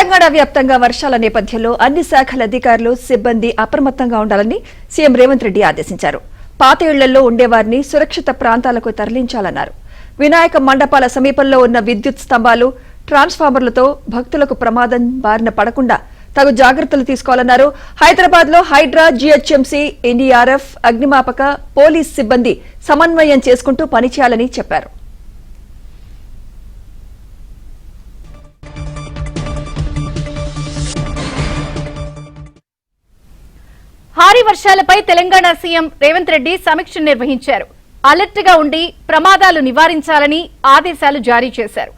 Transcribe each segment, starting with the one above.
తెలంగాణ వ్యాప్తంగా వర్షాల నేపథ్యంలో అన్ని శాఖల అధికారులు సిబ్బంది అప్రమత్తంగా ఉండాలని సీఎం రేవంత్ రెడ్డి ఆదేశించారు. పాత ఇళ్లలో ఉండేవారిని సురక్షిత ప్రాంతాలకు తరలించాలన్నారు. వినాయక మండపాల సమీపంలో ఉన్న విద్యుత్ స్తంభాలు, ట్రాన్స్ఫార్మర్లతో భక్తులకు ప్రమాదం బారిన పడకుండా తగు జాగ్రత్తలు తీసుకోవాలన్నారు. హైదరాబాద్ లో హైడ్రా, జీహెచ్ఎంసీ, ఎన్డీఆర్ఎఫ్, అగ్నిమాపక, పోలీస్ సిబ్బంది సమన్వయం చేసుకుంటూ పనిచేయాలని చెప్పారు. భారీ వర్షాలపై తెలంగాణ సీఎం రేవంత్ రెడ్డి సమీక్ష నిర్వహించారు. అలర్ట్ గా ఉండి ప్రమాదాలు నివారించాలని ఆదేశాలు జారీ చేశారు.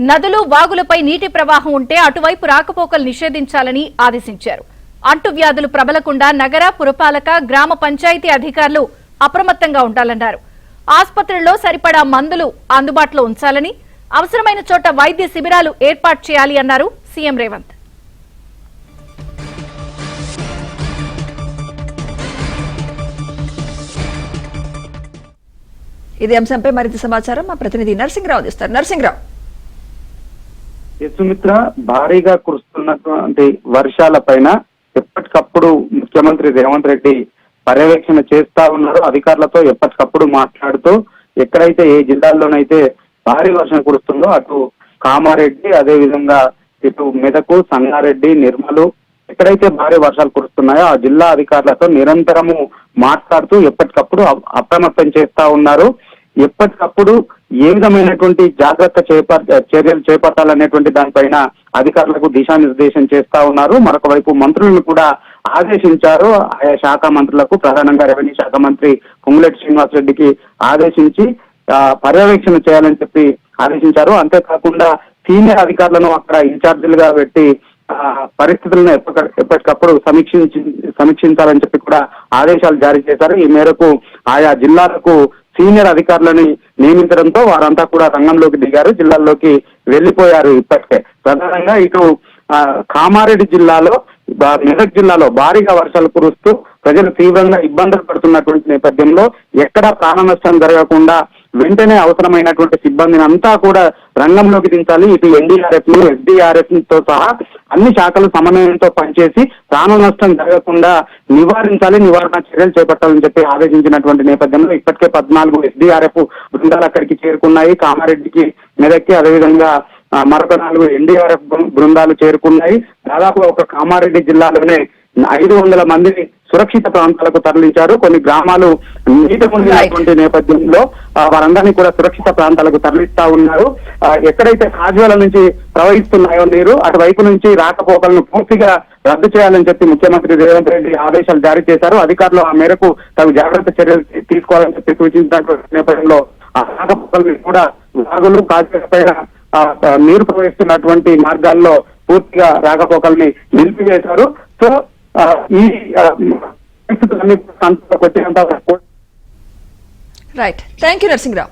నదులు, వాగులపై నీటి ప్రవాహం ఉంటే అటువైపు రాకపోకలు నిషేధించాలని ఆదేశించారు. అంటువ్యాధులు ప్రబలకుండా నగర, పురపాలక, గ్రామ పంచాయతీ అధికారులు అప్రమత్తంగా ఉండాలన్నారు. ఆసుపత్రుల్లో సరిపడా మందులు అందుబాటులో ఉంచాలని, అవసరమైన చోట వైద్య శిబిరాలు ఏర్పాటు చేయాలి అన్నారు సీఎం రేవంత్. ఇదే అంశంపై మరింత సమాచారం మా ప్రతినిధి నరసింహరావు అందిస్తారు. నరసింహరావు, సుమిత్ర, భారీగా కురుస్తున్నటువంటి వర్షాల పైన ఎప్పటికప్పుడు ముఖ్యమంత్రి రేవంత్ రెడ్డి పర్యవేక్షణ చేస్తా ఉన్నారు. అధికారులతో ఎప్పటికప్పుడు మాట్లాడుతూ ఎక్కడైతే ఏ జిల్లాల్లోనైతే భారీ వర్షం కురుస్తుందో అటు కామారెడ్డి, అదే విధంగా ఇటు మెదకు, సంగారెడ్డి, నిర్మలు ఎక్కడైతే భారీ వర్షాలు కురుస్తున్నాయో ఆ జిల్లా అధికారులతో నిరంతరము మాట్లాడుతూ ఎప్పటికప్పుడు అప్రమత్తం చేస్తా ఉన్నారు. ఎప్పటికప్పుడు ఏ విధమైనటువంటి జాగ్రత్త చర్యలు చేపట్టాలనేటువంటి దానిపైన అధికారులకు దిశానిర్దేశం చేస్తా ఉన్నారు. మరొక వైపు మంత్రులను కూడా ఆదేశించారు. ఆయా శాఖ మంత్రులకు, ప్రధానంగా రెవెన్యూ శాఖ మంత్రి పొంగులేటి శ్రీనివాసరెడ్డికి ఆదేశించి పర్యవేక్షణ చేయాలని చెప్పి ఆదేశించారు. అంతేకాకుండా సీనియర్ అధికారులను అక్కడ ఇన్ఛార్జీలుగా పెట్టి పరిస్థితులను ఎప్పటికప్పుడు సమీక్షించాలని చెప్పి కూడా ఆదేశాలు జారీ చేశారు. ఈ మేరకు ఆయా జిల్లాలకు సీనియర్ అధికారులని నియమించడంతో వారంతా కూడా రంగంలోకి దిగారు, జిల్లాల్లోకి వెళ్లిపోయారు. ఇప్పటికే ప్రధానంగా ఇటు కామారెడ్డి జిల్లాలో, మెదక్ జిల్లాలో భారీగా వర్షాలు కురుస్తూ ప్రజలు తీవ్రంగా ఇబ్బందులు పడుతున్నటువంటి నేపథ్యంలో ఎక్కడా ప్రాణ నష్టం జరగకుండా వెంటనే అవసరమైనటువంటి సిబ్బందిని అంతా కూడా రంగంలోకి దించాలి. ఇటు ఎన్డీఆర్ఎఫ్ ను, ఎస్డీఆర్ఎఫ్ తో సహా అన్ని శాఖలు సమన్వయంతో పనిచేసి ప్రాణ నష్టం జరగకుండా నివారించాలి, నివారణ చర్యలు చేపట్టాలని చెప్పి ఆదేశించినటువంటి నేపథ్యంలో ఇప్పటికే 14 ఎస్డీఆర్ఎఫ్ బృందాలు అక్కడికి చేరుకున్నాయి. కామారెడ్డికి, మెదక్కి, అదేవిధంగా మరొక 4 ఎన్డీఆర్ఎఫ్ బృందాలు చేరుకున్నాయి. దాదాపు ఒక కామారెడ్డి జిల్లాలోనే 500 మందిని సురక్షిత ప్రాంతాలకు తరలించారు. కొన్ని గ్రామాలు నీట మునిగినటువంటి నేపథ్యంలో వారందరినీ కూడా సురక్షిత ప్రాంతాలకు తరలిస్తా ఉన్నారు. ఎక్కడైతే కాజువాల నుంచి ప్రవహిస్తున్నాయో నీరు, అటువైపు నుంచి రాకపోకలను పూర్తిగా రద్దు చేయాలని చెప్పి ముఖ్యమంత్రి రేవంత్ రెడ్డి ఆదేశాలు జారీ చేశారు. అధికారులు ఆ మేరకు తగు జాగ్రత్త చర్యలు తీసుకోవాలని చెప్పి సూచించినటువంటి నేపథ్యంలో ఆ రాకపోకలను కూడా వాగులు, కాజువాల పైన నీరు ప్రవహిస్తున్నటువంటి మార్గాల్లో పూర్తిగా రాకపోకల్ని నిలిపివేశారు. సో ఈ పరిస్థితులన్నీ రైట్. Thank you Narasimharao.